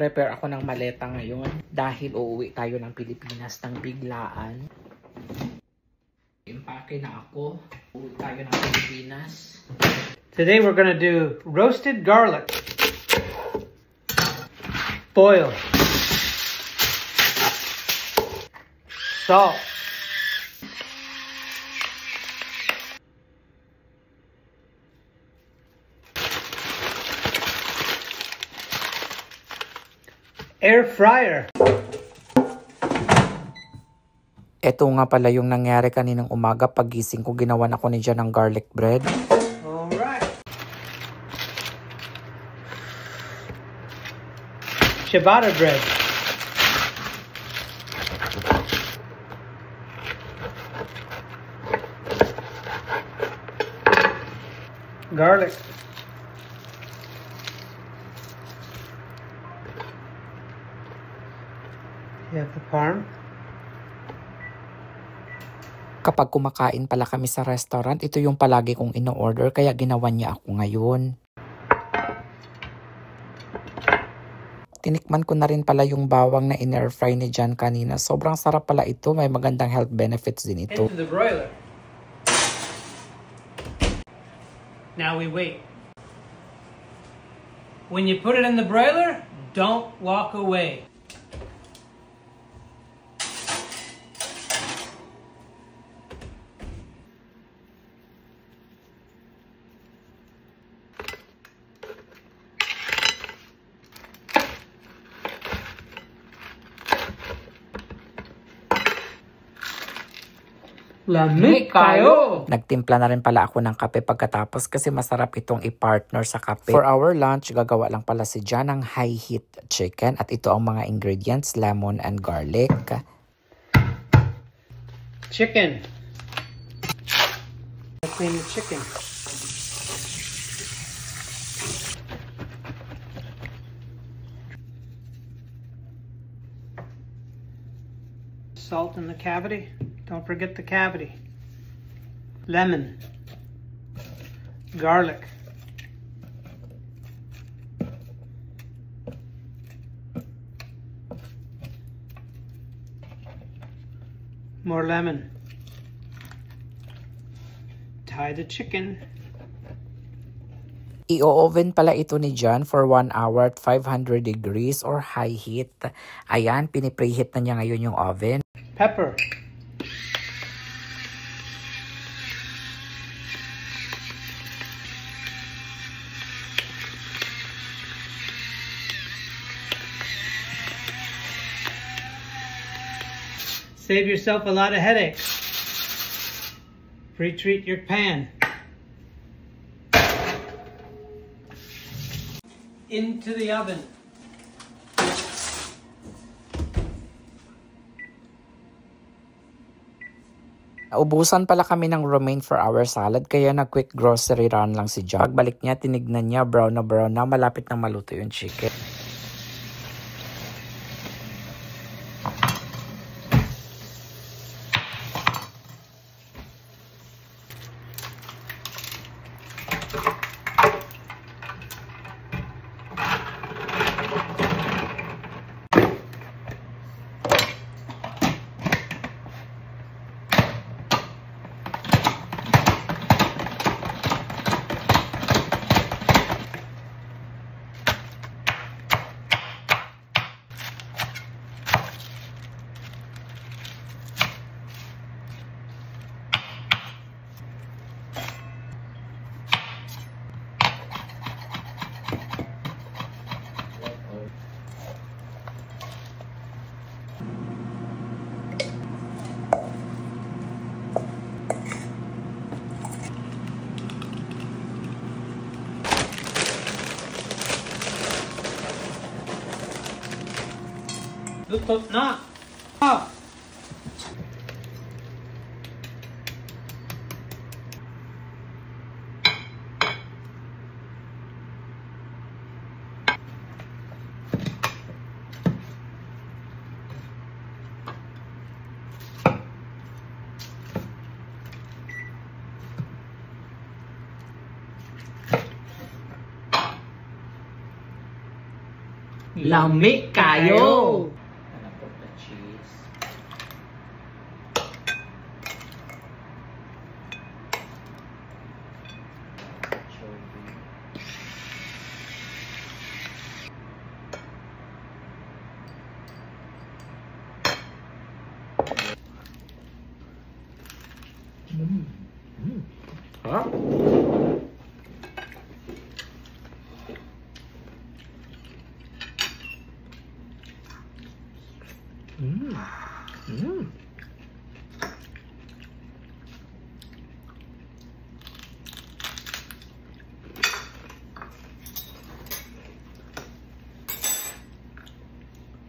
Magpe-prepare ako ng maleta ngayon dahil uuwi tayo ng Pilipinas ng biglaan. Impake na ako. Uuwi tayo ng Pilipinas. Today we're gonna do roasted garlic. Boil. Salt. Air fryer. Ito nga pala yung nangyari kaninang umaga pagising ko, ginawan ako ni Jan ng garlic bread. Alright. Ciabatta bread. Garlic. You have the parm. Kapag kumakain pala kami sa restaurant, ito yung palagi kong ino-order kaya ginawa niya ako ngayon. Tinikman ko na rin pala yung bawang na in-air fry ni Jan kanina. Sobrang sarap pala ito, may magandang health benefits din ito. Into the broiler. Now we wait. When you put it in the broiler, don't walk away. Lamig kayo! Nagtimpla na rin pala ako ng kape pagkatapos kasi masarap itong i-partner sa kape. For our lunch, gagawa lang pala si Jan ng high heat chicken at ito ang mga ingredients, lemon and garlic. Chicken. Clean the chicken. Salt in the cavity. Don't forget the cavity. Lemon. Garlic. More lemon. Tie the chicken. I-oven pala ito ni Jan for 1 hour at 500 degrees or high heat. Ayan, pinipreheat na niya ngayon yung oven. Pepper. Save yourself a lot of headaches. Pre-treat your pan. Into the oven. Ubusan pala kami ng romaine for our salad kaya nag-quick grocery run lang si Jan. Pagbalik niya, tinignan niya, brown na, malapit na maluto yung chicken. Luto na! Ah! Lami kayo! Anak ko na cheese. Huh?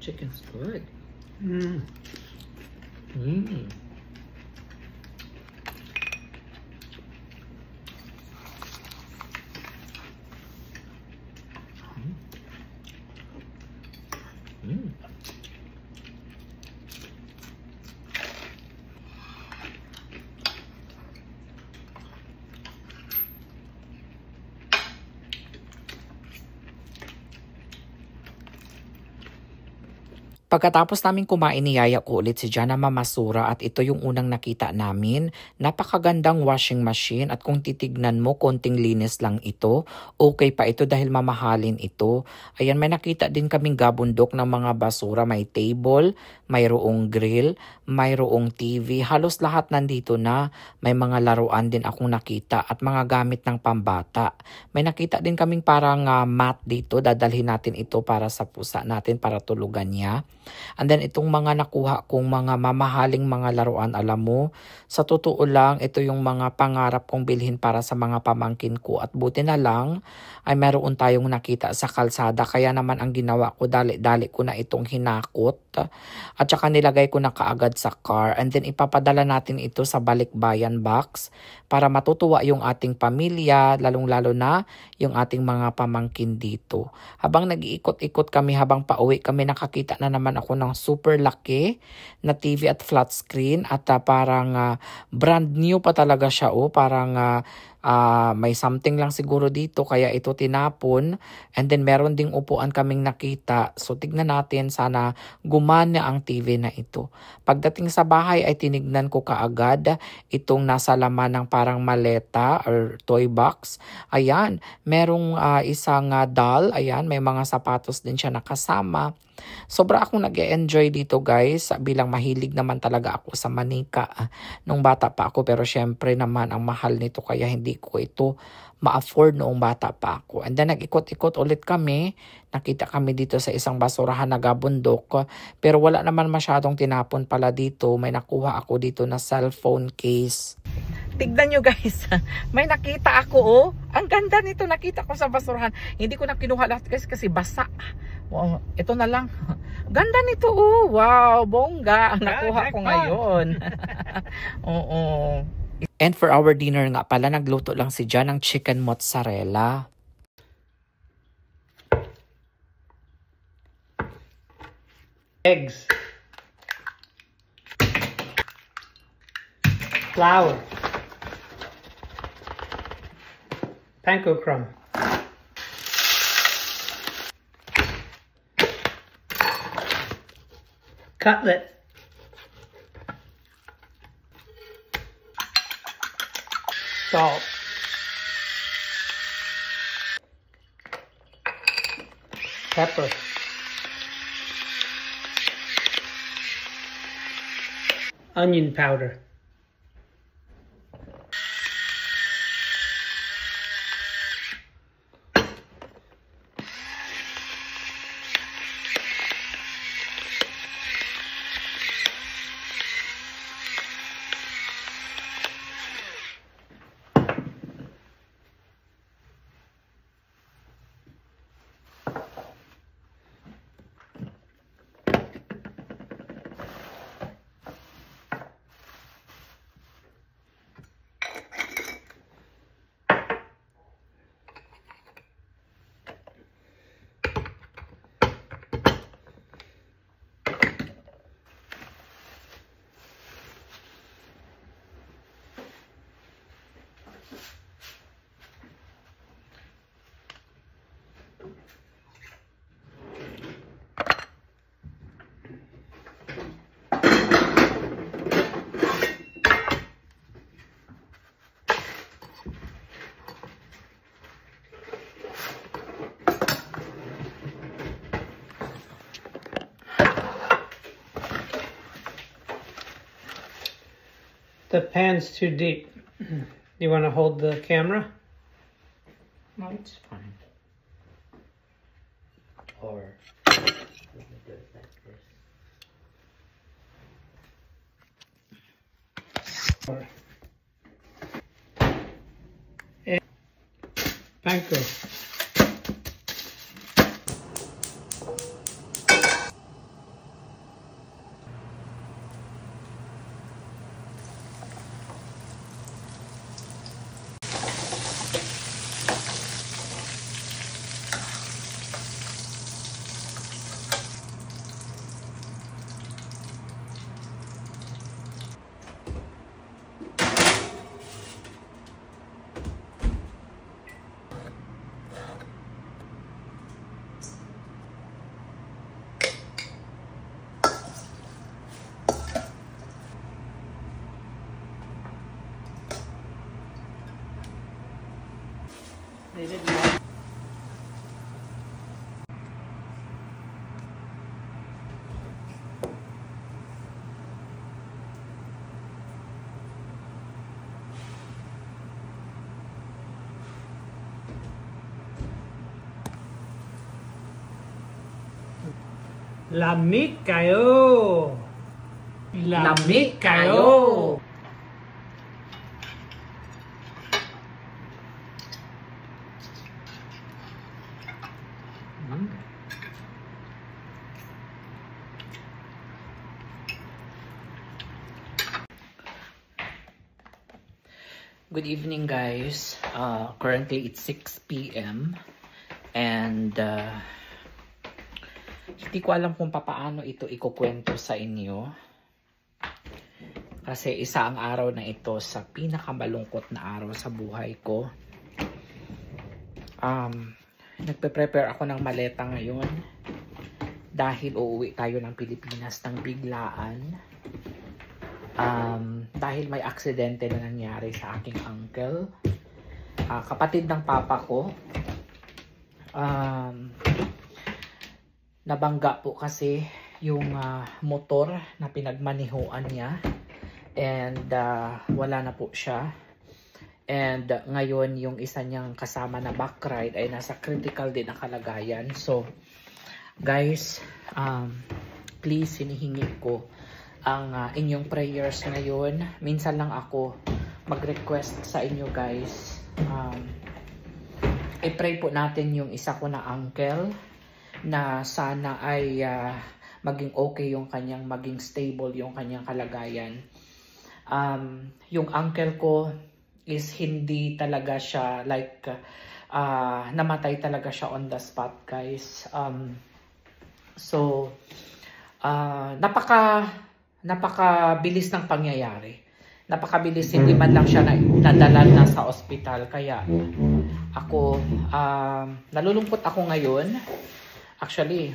Chicken's good. Mm. Mm. Mm. Pagkatapos namin kumain, niyaya ko ulit si Jana mamasura at ito yung unang nakita namin. Napakagandang washing machine at kung titignan mo, konting linis lang ito. Okay pa ito dahil mamahalin ito. Ayan, may nakita din kaming gabundok ng mga basura. May table, mayroong grill, mayroong TV. Halos lahat nandito na. May mga laruan din akong nakita at mga gamit ng pambata. May nakita din kaming parang mat dito. Dadalhin natin ito para sa pusa natin para tulugan niya. And then itong mga nakuha kong mga mamahaling mga laruan, alam mo, sa totoo lang, ito yung mga pangarap kong bilhin para sa mga pamangkin ko. At buti na lang ay meron tayong nakita sa kalsada. Kaya naman ang ginawa ko, dali-dali ko na itong hinakot. At saka nilagay ko na kaagad sa car. And then ipapadala natin ito sa balikbayan box para matutuwa yung ating pamilya, lalong-lalo na yung ating mga pamangkin dito. Habang nag-iikot-ikot kami, habang pauwi kami, nakakita na naman ako ng super laki na TV at flat screen at parang brand new pa talaga siya. Parang may something lang siguro dito kaya ito tinapon. And then meron ding upuan kaming nakita. So tignan natin, sana gumana ang TV na ito. Pagdating sa bahay ay tinignan ko kaagad itong nasa laman ng parang maleta or toy box. Ayan, merong isang doll. Ayan, may mga sapatos din siya nakasama. Sobra akong nag-enjoy dito guys, bilang mahilig naman talaga ako sa manika nung bata pa ako, pero syempre naman ang mahal nito kaya hindi ko ito ma-afford noong bata pa ako. And then nag-ikot-ikot ulit kami, nakita kami dito sa isang basurahan na gabundok, pero wala naman masyadong tinapon pala dito. May nakuha ako dito na cellphone case. Tignan nyo guys, may nakita ako ang ganda nito, nakita ko sa basurahan. Hindi ko na kinuha lahat kasi basa. Wow, ito na lang. Ganda nito wow, bongga ang nakuha ko ngayon. Oo. And for our dinner nga pala, nagluto lang si Jan ng chicken mozzarella. Eggs. Flour. Panko crumb. Cutlet. Salt. Pepper. Onion powder. The pan's too deep. You want to hold the camera? No, it's fine. Or let me do it like this. Or Panko. They didn't know. Lamig kayo! Lamig kayo! Good evening, guys. Currently it's 6 p.m. and hindi ko alam kung paano ito ikukwento sa inyo. Kasi isa ang araw na ito sa pinakamalungkot na araw sa buhay ko. Nagpe-prepare ako ng maleta ngayon dahil uuwi tayo ng Pilipinas ng biglaan. Dahil may aksidente na nangyari sa aking uncle, kapatid ng papa ko. Nabangga po kasi yung motor na pinagmanihuan niya, and wala na po siya. And ngayon yung isa niyang kasama na back ride ay nasa critical din na kalagayan. So guys, please, hinihingi ko ang inyong prayers ngayon. Minsan lang ako mag-request sa inyo, guys. I-pray po natin yung isa ko na uncle na sana ay maging okay yung kanyang, maging stable yung kanyang kalagayan. Yung uncle ko is hindi talaga siya like namatay talaga siya on the spot, guys. So napakabilis ng pangyayari. Napakabilis, hindi man lang siya nadala na sa ospital. Kaya ako, nalulungkot ako ngayon. Actually,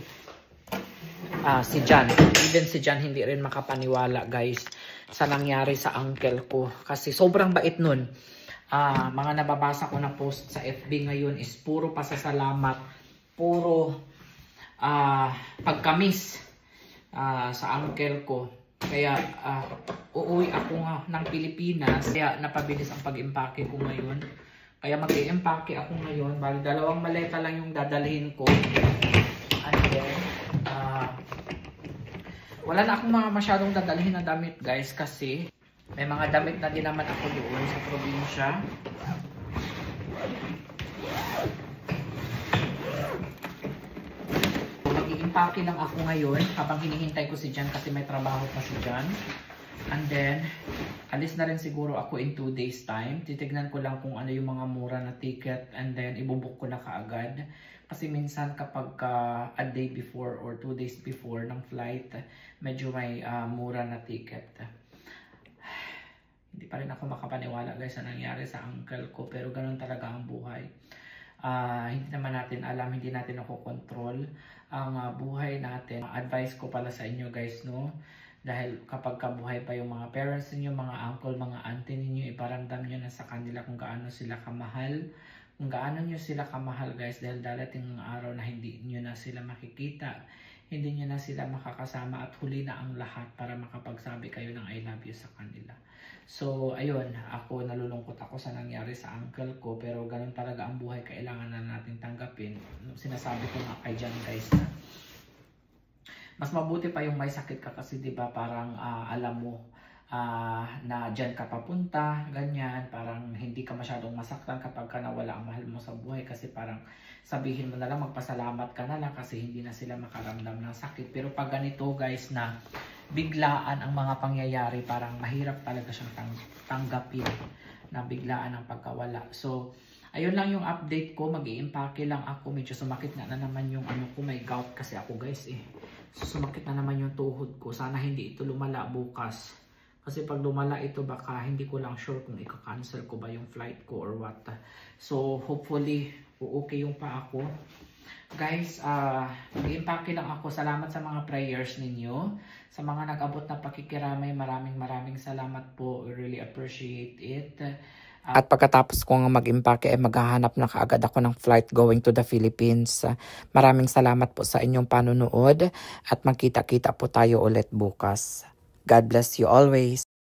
si John, even si John hindi rin makapaniwala, guys, sa nangyari sa uncle ko. Kasi sobrang bait nun. Mga nababasa ko na post sa FB ngayon is puro pasasalamat, puro pagkamis sa uncle ko. Kaya uuwi ako ng Pilipinas, kaya napabilis ang pag-impake ko ngayon. Kaya mag-i-impake ako ngayon. Bali, 2 maleta lang yung dadalhin ko. And then, wala na akong mga masyadong dadalhin na damit, guys, kasi may mga damit na din naman ako doon sa probinsya. Mag-i-impake lang ako ngayon habang hinihintay ko si Jan kasi may trabaho pa si Jan. And then, alis na rin siguro ako in 2 days time. Titignan ko lang kung ano yung mga mura na ticket, and then ibubuk ko na kaagad. Kasi minsan kapag a day before or 2 days before ng flight, medyo may mura na ticket. Hindi pa rin ako makapaniwala, guys, sa nangyari sa uncle ko, pero ganun talaga ang buhay. Hindi naman natin alam, hindi natin nakokontrol ang buhay natin. Advice ko pala sa inyo, guys, no? Dahil kapag kabuhay pa yung mga parents ninyo, mga uncle, mga auntie ninyo, iparamdam nyo na sa kanila kung gaano sila kamahal, kung gaano nyo sila kamahal guys, dahil darating ng araw na hindi nyo na sila makikita, hindi nyo na sila makakasama at huli na ang lahat para makapagsabi kayo ng I love you sa kanila. So ayun, ako nalulungkot ako sa nangyari sa uncle ko, pero ganun talaga ang buhay, kailangan na natin tanggapin. Sinasabi ko nga kay Jan guys na mas mabuti pa yung may sakit ka kasi 'di ba, parang alam mo na dyan ka papunta, ganyan, parang hindi ka masyadong masaktan kapag ka nawala ang mahal mo sa buhay, kasi parang sabihin mo na lang, magpasalamat ka na lang kasi hindi na sila makaramdam ng sakit. Pero pag ganito guys na biglaan ang mga pangyayari, parang mahirap talaga siyang tanggapin na biglaan ang pagkawala. So ayun lang yung update ko, mag-i-impake lang ako, medyo sumakit na naman yung ano ko, may gout kasi ako guys So sumakit na naman yung tuhod ko, sana hindi ito lumala bukas. Kasi pag lumala ito, baka hindi ko lang sure kung ika-cancel ko ba yung flight ko or what. So hopefully, okay yung pa ako. Guys, mag-impake lang ako. Salamat sa mga prayers ninyo. Sa mga nag-abot na pakikiramay, maraming salamat po. I really appreciate it. At pagkatapos ko nga mag-impake, maghahanap na kaagad ako ng flight going to the Philippines. Maraming salamat po sa inyong panunood at magkita-kita po tayo ulit bukas. God bless you always.